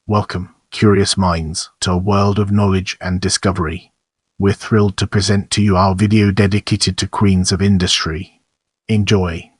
Welcome, curious minds, to a world of knowledge and discovery. We're thrilled to present to you our video dedicated to Queens of Industry. Enjoy.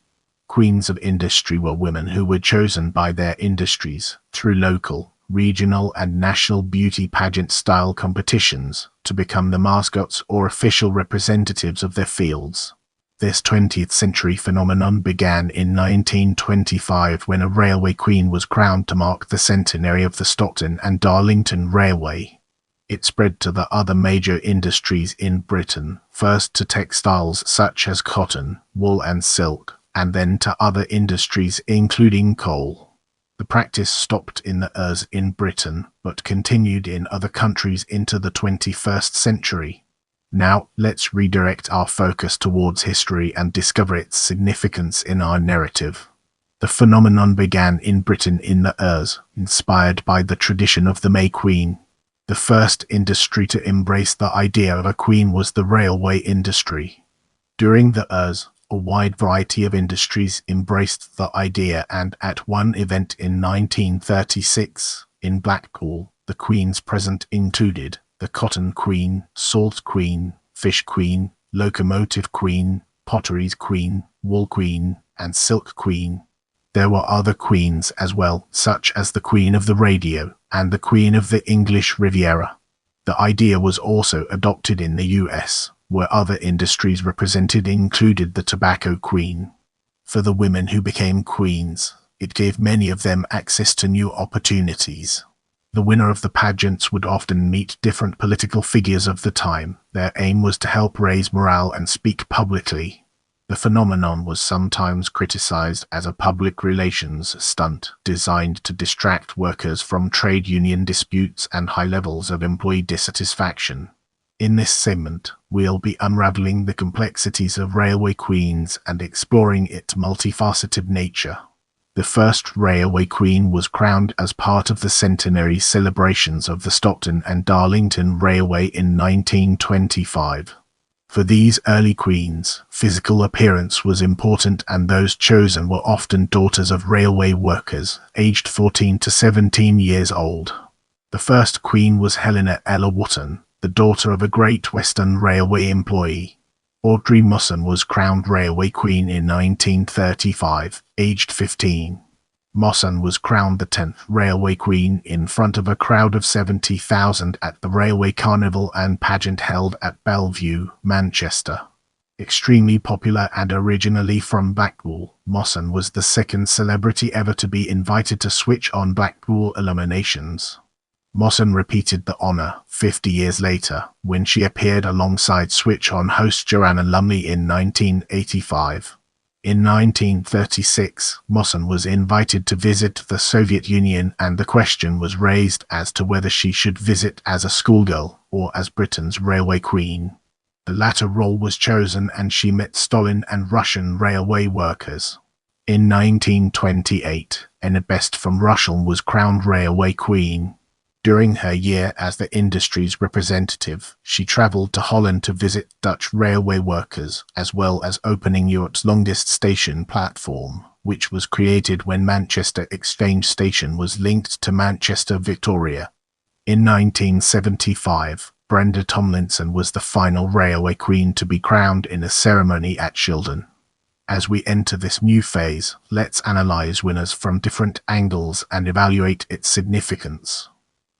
Queens of Industry were women who were chosen by their industries through local, regional and national beauty pageant style competitions to become the mascots or official representatives of their fields. This 20th century phenomenon began in 1925 when a railway queen was crowned to mark the centenary of the Stockton and Darlington Railway. It spread to the other major industries in Britain, first to textiles such as cotton, wool and silk, and then to other industries including coal. The practice stopped in the ERS in Britain, but continued in other countries into the 21st century. Now, let's redirect our focus towards history and discover its significance in our narrative. The phenomenon began in Britain in the ERS, inspired by the tradition of the May Queen. The first industry to embrace the idea of a queen was the railway industry. During the ERS, a wide variety of industries embraced the idea, and at one event in 1936, in Blackpool, the queens present included the Cotton Queen, Salt Queen, Fish Queen, Locomotive Queen, Potteries Queen, Wool Queen, and Silk Queen. There were other queens as well, such as the Queen of the Radio and the Queen of the English Riviera. The idea was also adopted in the US, where other industries represented included the Tobacco Queen. For the women who became queens, it gave many of them access to new opportunities. The winner of the pageants would often meet different political figures of the time. Their aim was to help raise morale and speak publicly. The phenomenon was sometimes criticized as a public relations stunt designed to distract workers from trade union disputes and high levels of employee dissatisfaction. In this segment, we'll be unraveling the complexities of railway queens and exploring its multifaceted nature. The first railway queen was crowned as part of the centenary celebrations of the Stockton and Darlington Railway in 1925. For these early queens, physical appearance was important, and those chosen were often daughters of railway workers, aged 14 to 17 years old. The first queen was Helena Ella Wotton, the daughter of a Great Western Railway employee. Audrey Mawson was crowned Railway Queen in 1935, aged 15. Mawson was crowned the 10th Railway Queen in front of a crowd of 70,000 at the Railway Carnival and pageant held at Bellevue, Manchester. Extremely popular and originally from Blackpool, Mawson was the second celebrity ever to be invited to switch on Blackpool eliminations. Mawson repeated the honour 50 years later, when she appeared alongside Switch On host Joanna Lumley in 1985. In 1936, Mawson was invited to visit the Soviet Union, and the question was raised as to whether she should visit as a schoolgirl or as Britain's railway queen. The latter role was chosen, and she met Stalin and Russian railway workers. In 1928, Anna Best from Russia was crowned railway queen. During her year as the industry's representative, she travelled to Holland to visit Dutch railway workers, as well as opening Europe's longest station platform, which was created when Manchester Exchange Station was linked to Manchester Victoria. In 1975, Brenda Tomlinson was the final railway queen to be crowned in a ceremony at Shildon. As we enter this new phase, let's analyse winners from different angles and evaluate its significance.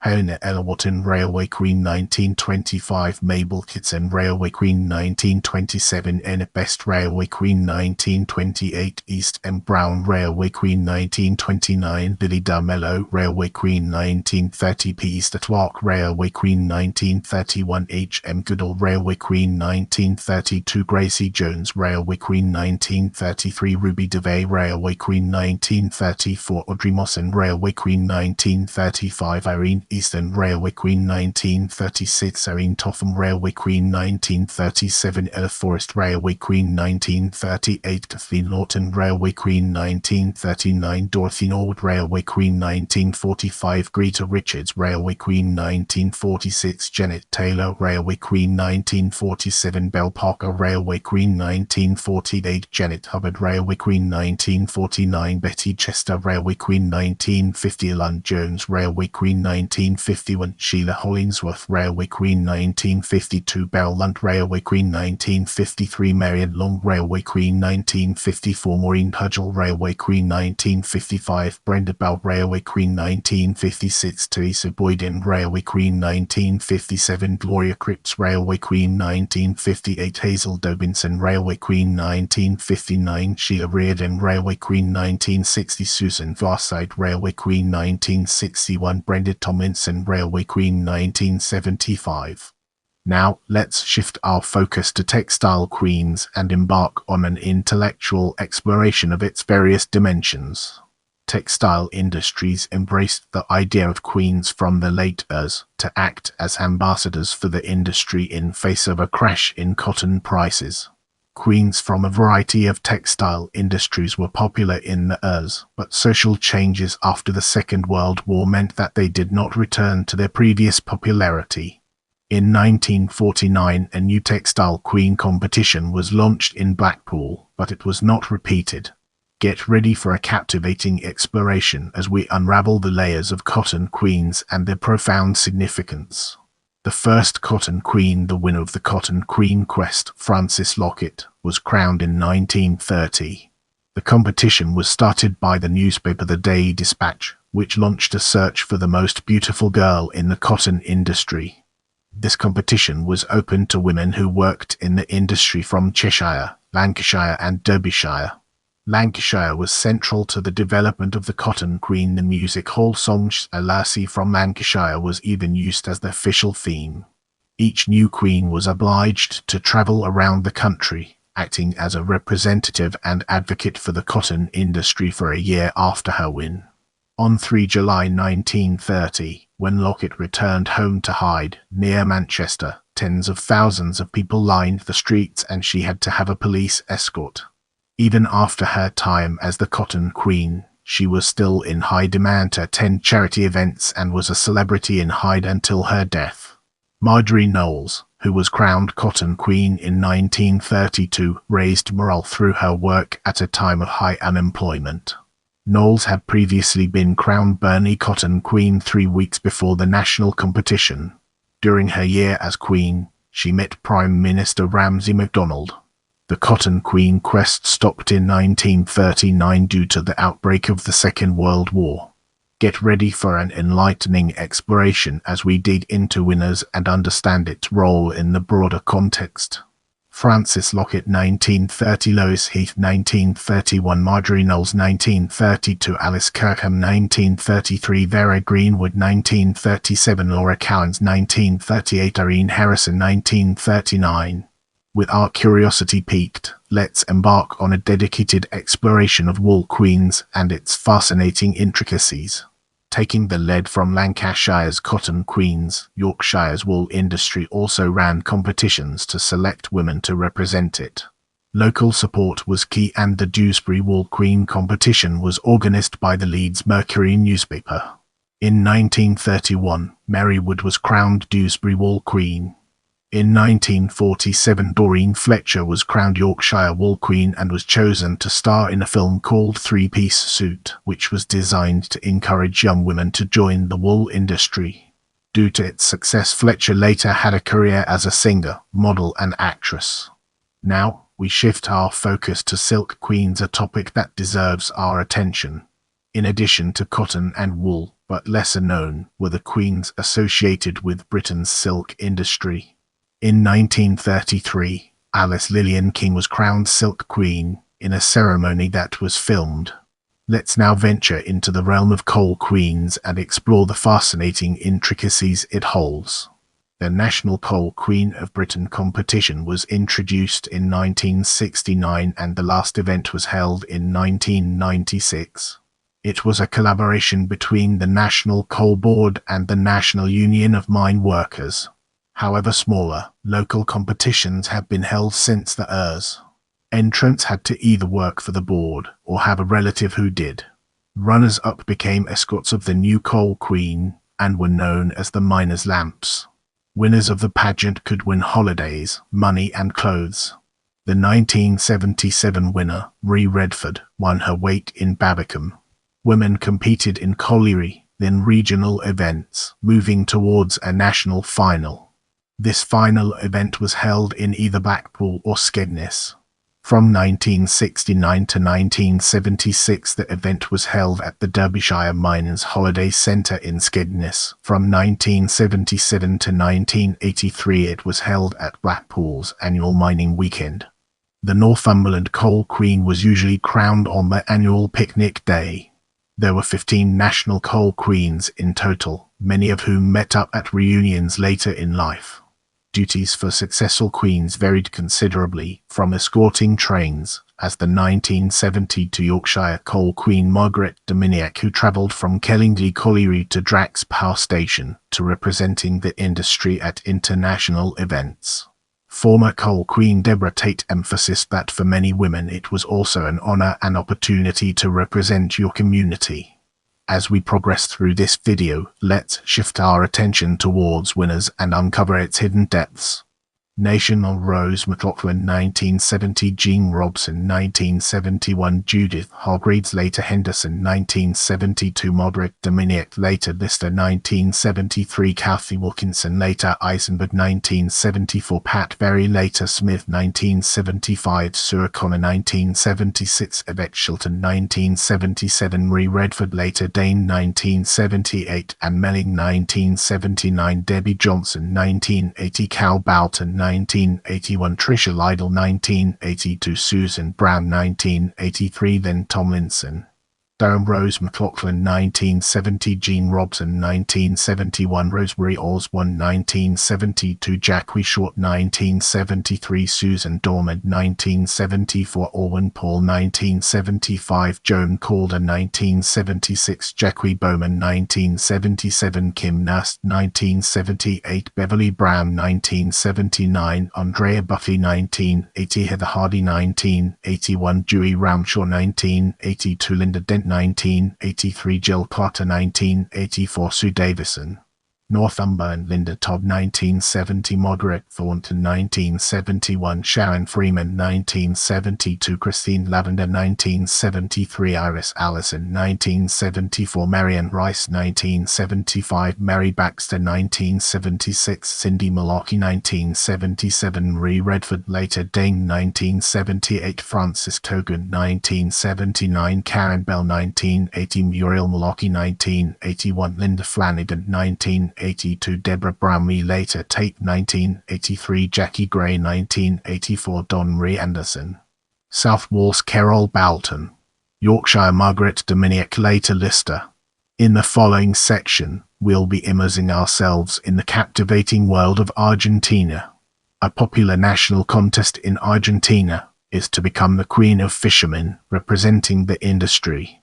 Helena Ella Wotton Railway Queen 1925, Mabel Kitson Railway Queen 1927, Anna Best Railway Queen 1928, East M. Brown Railway Queen 1929, Lily Darmello Railway Queen 1930, P. Easter Clark Railway Queen 1931, H. M. Goodall Railway Queen 1932, Gracie Jones Railway Queen 1933, Ruby DeVay Railway Queen 1934, Audrey Mawson Railway Queen 1935, Irene Eastern Railway Queen 1936, Erin Topham Railway Queen 1937, Forest Railway Queen 1938, The Norton Railway Queen 1939, Dorothy Nord Railway Queen 1945, Greta Richards Railway Queen 1946, Janet Taylor Railway Queen 1947, Belle Parker Railway Queen 1948, Janet Hubbard Railway Queen 1949, Betty Chester Railway Queen 1950, Lund Jones Railway Queen 1951, Sheila Hollingsworth Railway Queen 1952, Belle Lund Railway Queen 1953, Marion Long Railway Queen 1954, Maureen Pudgell Railway Queen 1955, Brenda Bell Railway Queen 1956, Teresa Boyden Railway Queen 1957, Gloria Cripps Railway Queen 1958, Hazel Dobinson Railway Queen 1959, Sheila Reardon Railway Queen 1960, Susan Varside Railway Queen 1961, Brenda Tomlinson Railway Queen 1975. Now, let's shift our focus to textile queens and embark on an intellectual exploration of its various dimensions. Textile industries embraced the idea of queens from the late eras to act as ambassadors for the industry in face of a crash in cotton prices. Queens from a variety of textile industries were popular in the eras, but social changes after the Second World War meant that they did not return to their previous popularity. In 1949, a new textile queen competition was launched in Blackpool, but it was not repeated. Get ready for a captivating exploration as we unravel the layers of cotton queens and their profound significance. The first cotton queen, the winner of the Cotton Queen Quest, Frances Lockett, was crowned in 1930. The competition was started by the newspaper The Day Dispatch, which launched a search for the most beautiful girl in the cotton industry. This competition was open to women who worked in the industry from Cheshire, Lancashire and Derbyshire. Lancashire was central to the development of the Cotton Queen. The music hall song "A Lassie from Lancashire" was even used as the official theme. Each new queen was obliged to travel around the country, acting as a representative and advocate for the cotton industry for a year after her win. On 3 July 1930, when Lockett returned home to Hyde, near Manchester, tens of thousands of people lined the streets and she had to have a police escort. Even after her time as the Cotton Queen, she was still in high demand to attend charity events and was a celebrity in Hyde until her death. Marjorie Knowles, who was crowned Cotton Queen in 1932, raised morale through her work at a time of high unemployment. Knowles had previously been crowned Burney Cotton Queen 3 weeks before the national competition. During her year as Queen, she met Prime Minister Ramsay MacDonald. The Cotton Queen Quest stopped in 1939 due to the outbreak of the Second World War. Get ready for an enlightening exploration as we dig into winners and understand its role in the broader context. Frances Lockett 1930, Lois Heath 1931, Marjorie Knowles 1932, Alice Kirkham 1933, Vera Greenwood 1937, Laura Cowens 1938, Irene Harrison 1939. With our curiosity piqued, let's embark on a dedicated exploration of wool queens and its fascinating intricacies. Taking the lead from Lancashire's cotton queens, Yorkshire's wool industry also ran competitions to select women to represent it. Local support was key and the Dewsbury Wool Queen competition was organised by the Leeds Mercury newspaper. In 1931, Mary Wood was crowned Dewsbury Wool Queen. In 1947, Doreen Fletcher was crowned Yorkshire Wool Queen and was chosen to star in a film called Three-Piece Suit, which was designed to encourage young women to join the wool industry. Due to its success, Fletcher later had a career as a singer, model and actress. Now, we shift our focus to silk queens, a topic that deserves our attention. In addition to cotton and wool, but lesser known, were the queens associated with Britain's silk industry. In 1933, Alice Lillian King was crowned Silk Queen in a ceremony that was filmed. Let's now venture into the realm of coal queens and explore the fascinating intricacies it holds. The National Coal Queen of Britain competition was introduced in 1969 and the last event was held in 1996. It was a collaboration between the National Coal Board and the National Union of Mine Workers. However smaller, local competitions have been held since the ERS. Entrants had to either work for the board or have a relative who did. Runners-up became escorts of the new coal queen and were known as the miners' lamps. Winners of the pageant could win holidays, money and clothes. The 1977 winner, Ree Redford, won her weight in Babacom. Women competed in colliery, then regional events, moving towards a national final. This final event was held in either Blackpool or Skegness. From 1969 to 1976 the event was held at the Derbyshire Miners' Holiday Centre in Skegness. From 1977 to 1983 it was held at Blackpool's annual mining weekend. The Northumberland Coal Queen was usually crowned on the annual picnic day. There were 15 national coal queens in total, many of whom met up at reunions later in life. Duties for successful queens varied considerably, from escorting trains, as the 1972 Yorkshire Coal Queen Margaret Dominic, who travelled from Kellingley Colliery to Drax Power Station, to representing the industry at international events. Former Coal Queen Deborah Tate emphasized that for many women it was also an honour and opportunity to represent your community. As we progress through this video, let's shift our attention towards winners and uncover its hidden depths. National Rose McLaughlin 1970, Jean Robson 1971, Judith Hargreaves later, Henderson 1972, Margaret Dominic later, Lister 1973, Kathy Wilkinson later, Eisenberg 1974, Pat Berry later, Smith 1975, Sue O'Connor 1976, Yvette Shilton 1977, Ree Redford later, Dane 1978, and Melling 1979, Debbie Johnson 1980, Cal Boughton 1981, Tricia Lytle 1982, Susan Brown 1983, then Tomlinson. Durham Rose McLaughlin 1970, Jean Robson 1971, Rosemary Osborne 1972, Jackie Short 1973, Susan Dormant 1974, Orwin Paul 1975, Joan Calder 1976, Jackie Bowman 1977, Kim Nast 1978, Beverly Brown 1979, Andrea Buffy 1980, Heather Hardy 1981, Dewey Ramshaw 1982, Linda Dent 1983, Jill Carter 1984, Sue Davison. Northumberland, Linda Todd 1970, Margaret Thornton 1971, Sharon Freeman 1972, Christine Lavender 1973, Iris Allison 1974, Marianne Rice 1975, Mary Baxter 1976, Cindy Malarkey 1977, Ree Redford later, Dane 1978, Frances Togan 1979, Karen Bell 1980, Muriel Malarkey 1981, Linda Flanagan 1982, Deborah Brownlee later, Tate 1983, Jackie Gray 1984, Don Marie Anderson. South Wales, Carol Boulton. Yorkshire, Margaret Dominic later, Lister. In the following section, we'll be immersing ourselves in the captivating world of Argentina. A popular national contest in Argentina is to become the Queen of Fishermen, representing the industry.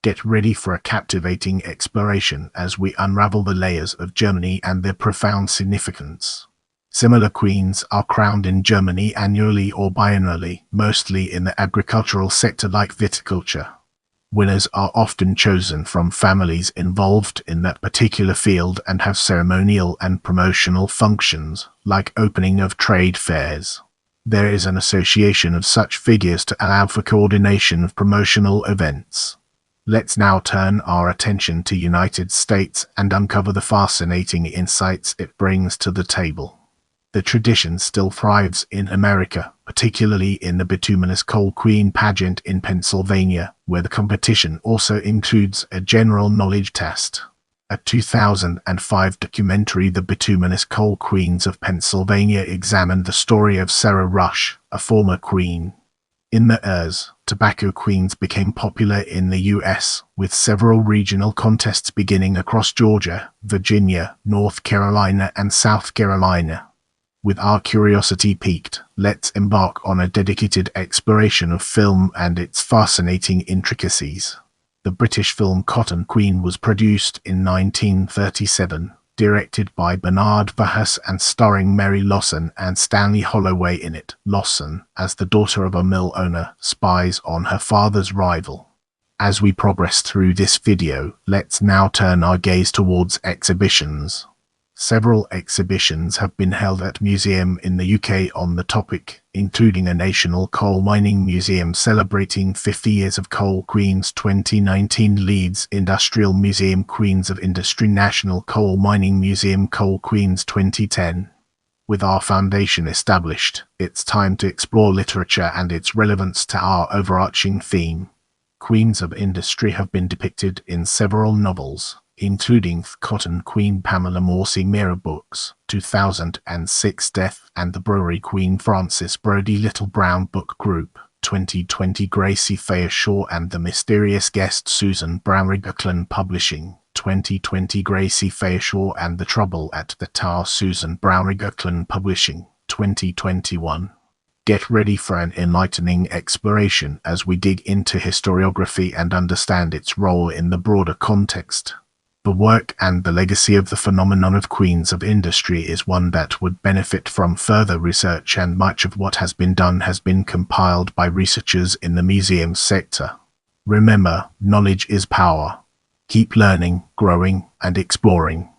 Get ready for a captivating exploration as we unravel the layers of Germany and their profound significance. Similar queens are crowned in Germany annually or biennially, mostly in the agricultural sector like viticulture. Winners are often chosen from families involved in that particular field and have ceremonial and promotional functions, like opening of trade fairs. There is an association of such figures to allow for coordination of promotional events. Let's now turn our attention to United States and uncover the fascinating insights it brings to the table. The tradition still thrives in America, particularly in the bituminous Coal Queen pageant in Pennsylvania, where the competition also includes a general knowledge test. A 2005 documentary, The Bituminous Coal Queens of Pennsylvania, examined the story of Sarah Rush, a former queen. In the ERS, tobacco queens became popular in the U.S., with several regional contests beginning across Georgia, Virginia, North Carolina, and South Carolina. With our curiosity piqued, let's embark on a dedicated exploration of film and its fascinating intricacies. The British film Cotton Queen was produced in 1937, directed by Bernard Verhees and starring Mary Lawson and Stanley Holloway in it. Lawson, as the daughter of a mill owner, spies on her father's rival. As we progress through this video, let's now turn our gaze towards exhibitions. Several exhibitions have been held at museums in the UK on the topic, including a National Coal Mining Museum celebrating 50 years of Coal Queens 2019, Leeds Industrial Museum Queens of Industry, National Coal Mining Museum Coal Queens 2010. With our foundation established, it's time to explore literature and its relevance to our overarching theme. Queens of Industry have been depicted in several novels, including Cotton Queen Pamela Morse Mira books, 2006 Death and the Brewery Queen Frances Brodie Little Brown Book Group, 2020 Gracie Faye Shaw and the Mysterious Guest Susan Brown Rigaclan Publishing, 2020 Gracie Faye Shaw and the Trouble at the Tower Susan Brown Rigaclan Publishing, 2021. Get ready for an enlightening exploration as we dig into historiography and understand its role in the broader context. The work and the legacy of the phenomenon of Queens of Industry is one that would benefit from further research, and much of what has been done has been compiled by researchers in the museum sector. Remember, knowledge is power. Keep learning, growing, and exploring.